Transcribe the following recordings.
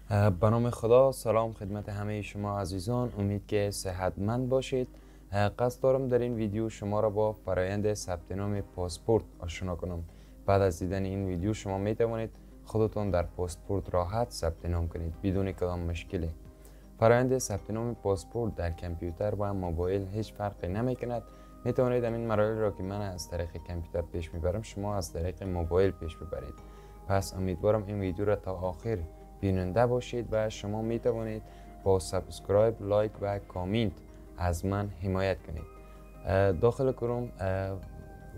به نام خدا. سلام خدمت همه شما عزیزان، امید که صحتمند باشید. قصد دارم در این ویدیو شما را با فرایند ثبت نام پاسپورت آشنا کنم. بعد از دیدن این ویدیو شما می توانید خودتان در پاسپورت راحت ثبت نام کنید بدون کدام مشکلی. فرایند ثبت نام پاسپورت در کامپیوتر و موبایل هیچ فرقی نمی کند. می توانید این مراحل را که من از طریق کامپیوتر پیش میبرم شما از طریق موبایل پیش ببرید. پس امیدوارم این ویدیو را تا آخر بیننده باشید و شما می توانید با سابسکرایب، لایک و کامنت از من حمایت کنید. داخل کروم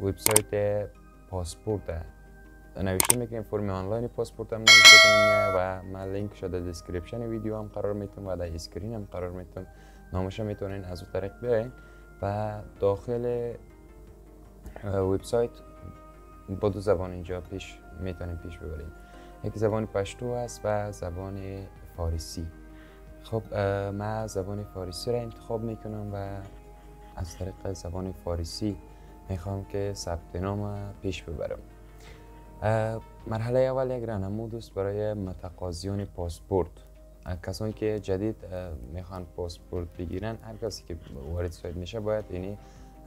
وبسایت پاسپورت نوشته میکنیم، فرم آنلاین پاسپورت هم نوشته کنیم و من لینک شده دیسکریپشن ویدیو هم قرار میتونم و در اسکرین هم قرار میتونم، نامش میتونین از اون طریق بیاین و داخل وبسایت با دو زبان اینجا میتونیم پیش ببریم. یک زبان پشتو است و زبان فارسی. خب من زبان فارسی را انتخاب میکنم و از طریق زبان فارسی میخوام که ثبت نام پیش ببرم. مرحله اول یک راهنمود است برای متقاضیان پاسپورت. کسانی که جدید میخوان پاسپورت بگیرن، هر کسی که وارد سایت میشه باید یعنی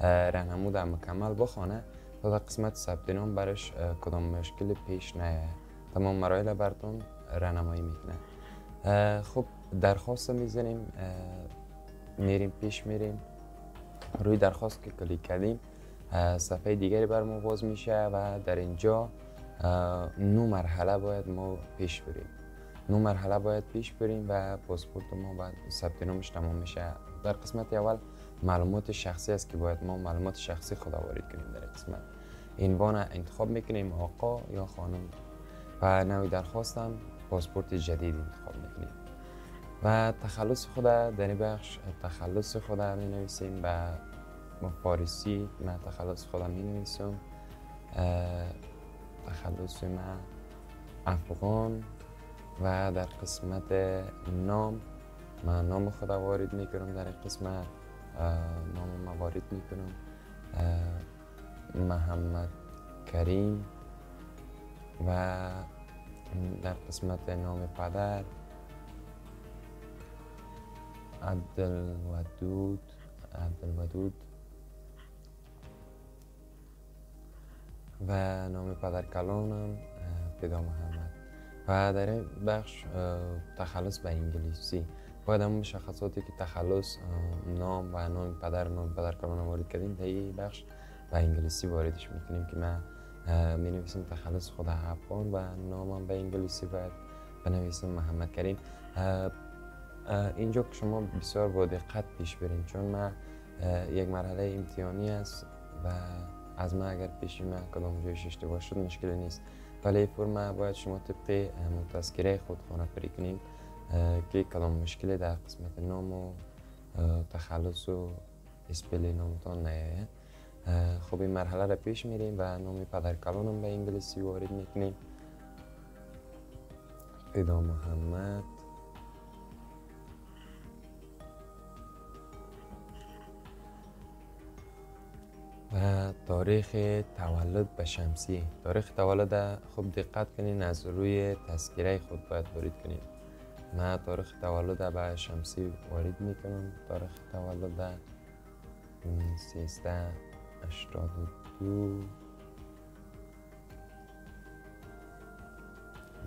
راهنمود مکمل بخونه تا در قسمت ثبت نام برش کدام مشکل پیش نیاید. تمام مراحل براتون راهنمایی میکنه. خب درخواست میزنیم، میریم پیش میریم، روی درخواست که کلیک کردیم صفحه دیگری بر ما باز میشه و در اینجا 9 مرحله باید ما پیش بریم. 9 مرحله باید پیش بریم و پاسپورت ما باید ثبت نامش تمام میشه. در قسمت اول معلومات شخصی است که باید ما معلومات شخصی خود وارد کنیم. در قسمت عنوان انتخاب میکنیم، آقا یا خانم، و نوع درخواست هم پاسپورت جدید انتخاب میکنیم و تخلص خود در این بخش تخلص خود می نویسیم و فارسی من تخلص خودم می نویسم. تخلص من افغان و در قسمت نام من نام خود وارد می کنم. در قسمت نام من وارد می کنم محمد کریم و در قسمت نام پدر عبدالودود و نام پدر کلانم پیدا محمد. و در این بخش تخلص به انگلیسی باید همون مشخصاتی که تخلص نام و نام پدر کلان وارد کردیم در این بخش به انگلیسی واردش میکنیم که من می نویسم تخلص خود افغان و نامم به انگلیسی باید بنویسم محمد کریم. اینجا که شما بسیار با دقت پیش برین چون من یک مرحله امتحانی است و از من اگر پیش من کدام جایش اشتباه شد مشکلی نیست، ولی فرم باید شما طبق تذکره خود خانه کنیم که کدام مشکلی در قسمت نام و تخلص و اسپل نامتان نیاید. خب این مرحله را پیش میریم و نام پدر کلانم به انگلیسی وارد میکنیم، پیدا محمد و تاریخ تولد به شمسی. تاریخ تولد خوب دقت کنین، از روی تذکره خود باید وارد کنین. من تاریخ تولد به شمسی وارد میکنم. تاریخ تولد 1382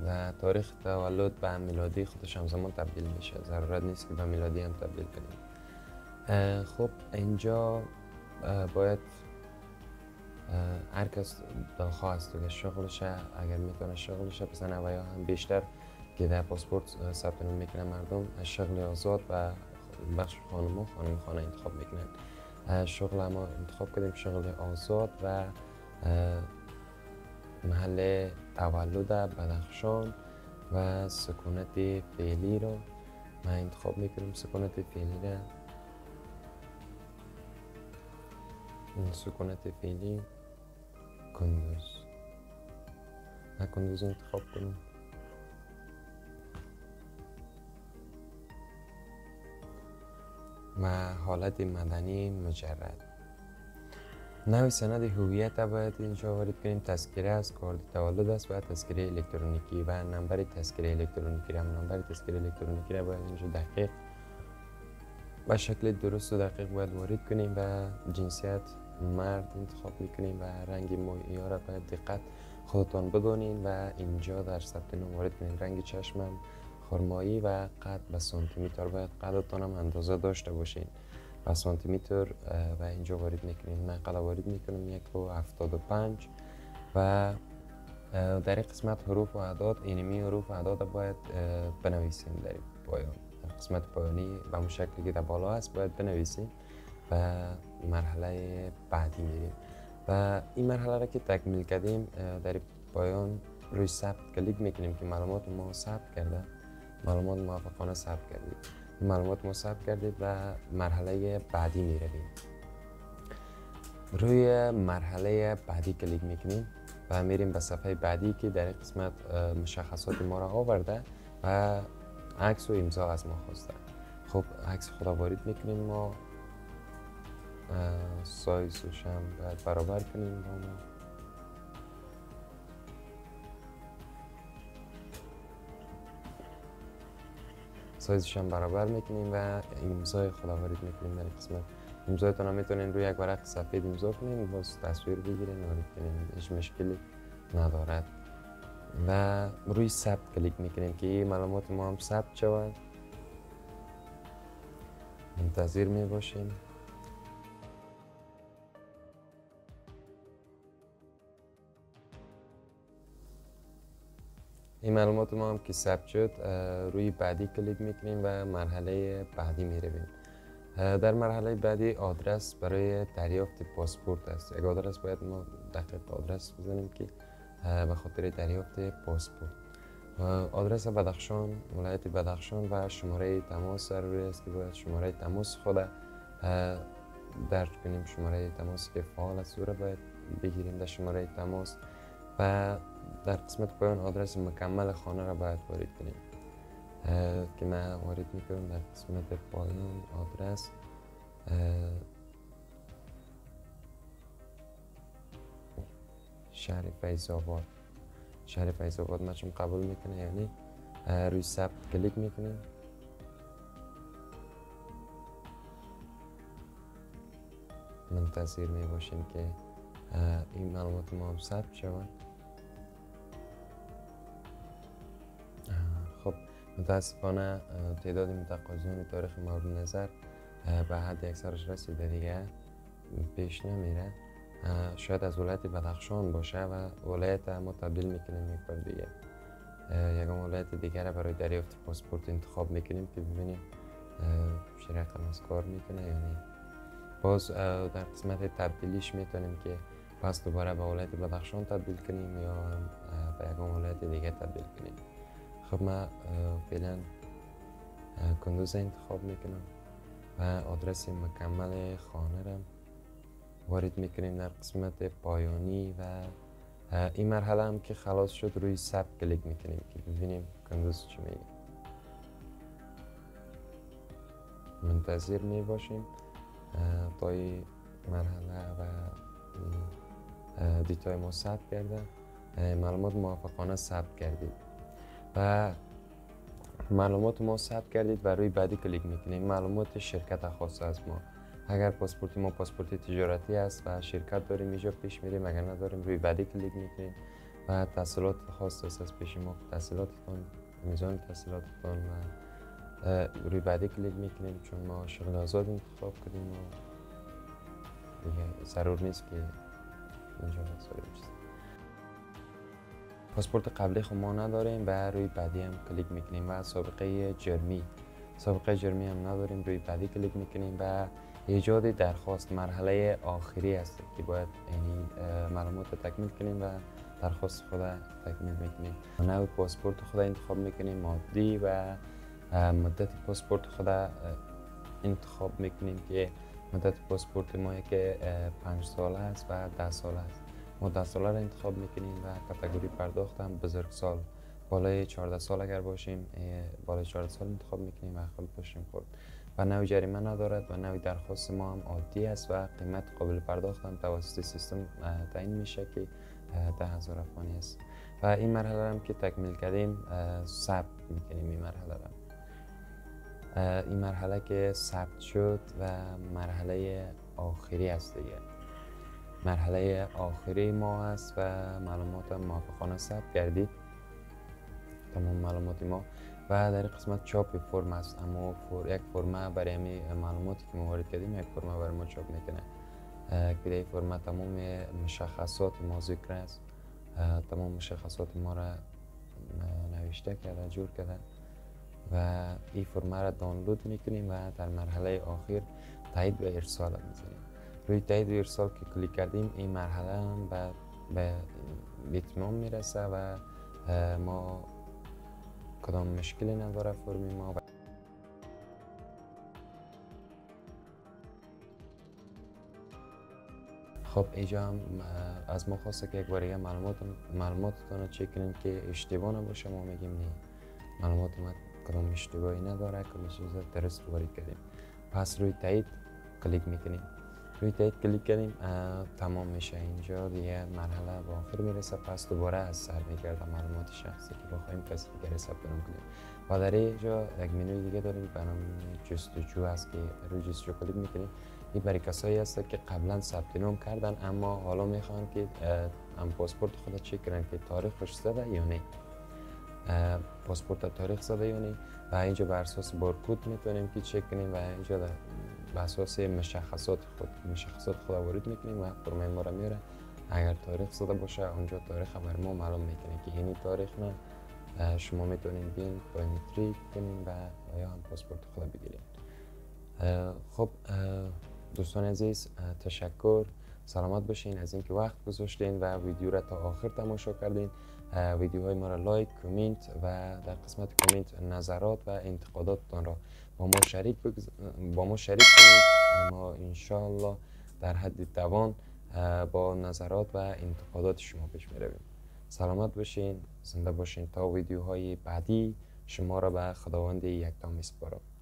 و تاریخ تولد به میلادی خودش همزمان تبدیل میشه، ضرورت نیست که به میلادی هم تبدیل کنیم. خب اینجا باید هر کس دلخواه است که شغلشه، اگر میتونه شغلشه بزنه و یا هم بیشتر که در پاسپورت ثبت نام میکنه مردم شغل آزاد و بخش خانم خانه انتخاب میکنن. شغل ما انتخاب کردیم شغل آزاد و محل تولد بدخشان و سکونت فعلی رو من انتخاب میکنم. سکونت فعلی رو سکونت فعلی کندوز، من کندوز انتخاب کنم و حالت مدنی مجرد. نوع سند هویت باید اینجا وارد کنیم. تذکره از کارت تولد است و تذکره الکترونیکی و نمبر تذکره الکترونیکی را نمبر تذکره الکترونیکی را باید اینجا دقیق به شکل درست و دقیق باید وارد کنیم و جنسیت مرد انتخاب میکنیم و رنگ مویا را باید دقت خودتان بدانین و اینجا در ثبت نام وارد کنین. رنگ چشمم خرمایی و قد به سانتی متر باید قدتان هم اندازه داشته باشین به سانتی متر و اینجا وارد میکنین. من قد وارد میکنم 1.75 و در این قسمت حروف و اعداد اینمی حروف و اعداد باید بنویسیم در پایان. قسمت پایانی به اون شکلی که در بالا هست باید بنویسیم و مرحله بعدی میریم و این مرحله را که تکمیل کردیم در پایان روی ثبت کلیک میکنیم که معلومات ما ثبت کرده، معلومات موفقانه ثبت کردید. معلومات ما ثبت کردید و مرحله بعدی میرویم. روی مرحله بعدی کلیک میکنیم و میریم به صفحه بعدی که در این قسمت مشخصات ما را آورده و عکس و امضا از ما خواسته. خب عکس خدا وارد میکنیم. ما سایزش هم باید برابر کنیم با ما. سایزش هم برابر میکنیم و امضای خدا وارد میکنیم. در این قسمت امضایتون هم میتونین روی یک ورق سفید امضا کنین، باز تصویر بگیرین وارد کنین، هیچ مشکلی ندارد و روی ثبت کلیک میکنیم که معلومات ما هم ثبت شود. منتظر میباشیم. این معلومات ما هم که ثبت شد روی بعدی کلیک میکنیم و مرحله بعدی میرویم. در مرحله بعدی آدرس برای دریافت پاسپورت است. یک آدرس باید ما دقیق آدرس بزنیم که به خاطر دریافت پاسپورت. آدرس بدخشان، ولایت بدخشان و شماره تماس ضروری است که باید شماره تماس خود درج کنیم. شماره تماسی که فعال است او را باید بگیریم در شماره تماس و در قسمت پایان آدرس مکمل خانه را باید وارد کنیم که من وارد میکنم. در قسمت پایان آدرس شهر فیض‌آباد. شهر فیض‌آباد ما چون قبول میکنه یعنی روی ثبت کلیک میکنیم. منتظر میباشیم که این معلومات ما هم ثبت شود. خب متاسفانه تعداد متقاضیان تاریخ مورد نظر به حد اکثرش رسیده دیگه پیش نمیره. شاید از ولایت بدخشان باشه و ولایت ما تبدیل میکنیم یک بار دیگه یکم ولایت دیگر برای دریافت پاسپورت انتخاب میکنیم که ببینیم چه رقم از کار میکنه یا نه. باز در قسمت تبدیلیش میتونیم که پس دوباره به ولایت بدخشان تبدیل کنیم یا هم به یکم ولایت دیگه تبدیل کنیم. خب من فعلا کندوز انتخاب میکنم و آدرس مکمل خانه را وارد میکنیم در قسمت پایانی و این مرحله هم که خلاص شد روی ثبت کلیک میکنیم که ببینیم کندوز چی میگه. منتظر میباشیم تا این مرحله و دیتای ما ثبت کرده. معلومات موفقانه ثبت کردید و معلومات ما ثبت کردید و روی بعدی کلیک میکنیم. معلومات شرکت خاص از ما، اگر پاسپورت ما پاسپورت تجارتی است و شرکت داریم اینجا پیش میریم، اگر نداریم روی بعدی کلیک میکنیم و تحصیلات خاص است از پیش ما، تحصیلاتتان، میزان تحصیلاتتان و روی بعدی کلیک میکنیم چون ما شغل آزاد انتخاب کردیم و دیگه ضرور نیست که اینجا بسازیم. پاسپورت قبلی خود ما نداریم و روی بعدی هم کلیک میکنیم و سابقه جرمی هم نداریم. روی بعدی کلیک میکنیم و ایجاد درخواست مرحله آخری است که باید یعنی معلومات تکمیل کنیم و درخواست خود تکمیل میکنیم. نوع پاسپورت خود انتخاب میکنیم، مادی و مدت پاسپورت خود انتخاب میکنیم که مدت پاسپورت ما که 5 ساله است و 10 ساله است. ما 10 ساله را انتخاب میکنیم و کاتگوری پرداخت هم بزرگسال بالای 14 سال اگر باشیم بالای 14 سال انتخاب میکنیم و خیلی باشیم خورد و نوع جریمه ندارد و نوع درخواست ما هم عادی است و قیمت قابل پرداخت هم توسط سیستم تعیین میشه که 10,000 افغانی است. و این مرحله هم که تکمیل کردیم ثبت میکنیم. این مرحله که ثبت شد و مرحله آخری است دیگه. مرحله آخری ما است و معلومات موافقانه ثبت گردید، تمام معلومات ما. و در قسمت چاپ فرم است، اما یک فرمه برای همین معلوماتی که ما وارد کردیم یک فرمه برای ما چاپ میکنه که در فرمه تمام مشخصات ما ذکر است. تمام مشخصات ما را نوشته کرده، جور کرده و این فرمه را دانلود میکنیم و در مرحله آخر تایید و ارسال میزنیم. روی تایید و ارسال که کلیک کردیم این مرحله هم به اتمام میرسه و ما کدام مشکلی نداره فرم ما. خب اینجا هم از ما خواسته که یک بار دیگه معلوماتتون رو چک کنیم که اشتباه نباشه. ما میگیم نه، معلومات ما کدام اشتباهی نداره، کدام چیز درست وارد کردیم. پس روی تایید کلیک میکنیم. روی تایید کلیک کردیم تمام میشه. اینجا دیگه مرحله به آخر میرسه. پس دوباره از سر میگرده معلومات شخصی که بخوایم کسی دیگه ثبت نام کنیم. و در اینجا یک منوی دیگه داریم به نام جستجو است که روی جستجو کلیک میکنیم. این برای کسایی هست که قبلا ثبت نام کردن اما حالا میخوان که هم پاسپورت خود چک کنن که تاریخش زده یا نه، پاسپورت تاریخ زده یا نه. و اینجا بر اساس بارکد میتونیم که چک کنیم و اینجا بر اساس مشخصات خود وارد میکنیم و فرم ما را میاره. اگر تاریخ زده باشه اونجا تاریخ بر ما معلوم میکنه که این تاریخ نه شما میتونین بین بایومتریک کنین و یا هم پاسپورت خود بگیرین. خب دوستان عزیز، تشکر، سلامت باشین از اینکه وقت گذاشتین و ویدیو را تا آخر تماشا کردین. ویدیوهای ما را لایک، کامنت و در قسمت کامنت نظرات و انتقاداتتان را با ما شریک کنید. ما انشاءالله در حد توان با نظرات و انتقادات شما پیش میرویم. سلامت باشین، زنده باشین تا ویدیوهای بعدی. شما را به خداوند یکتا میسپارم.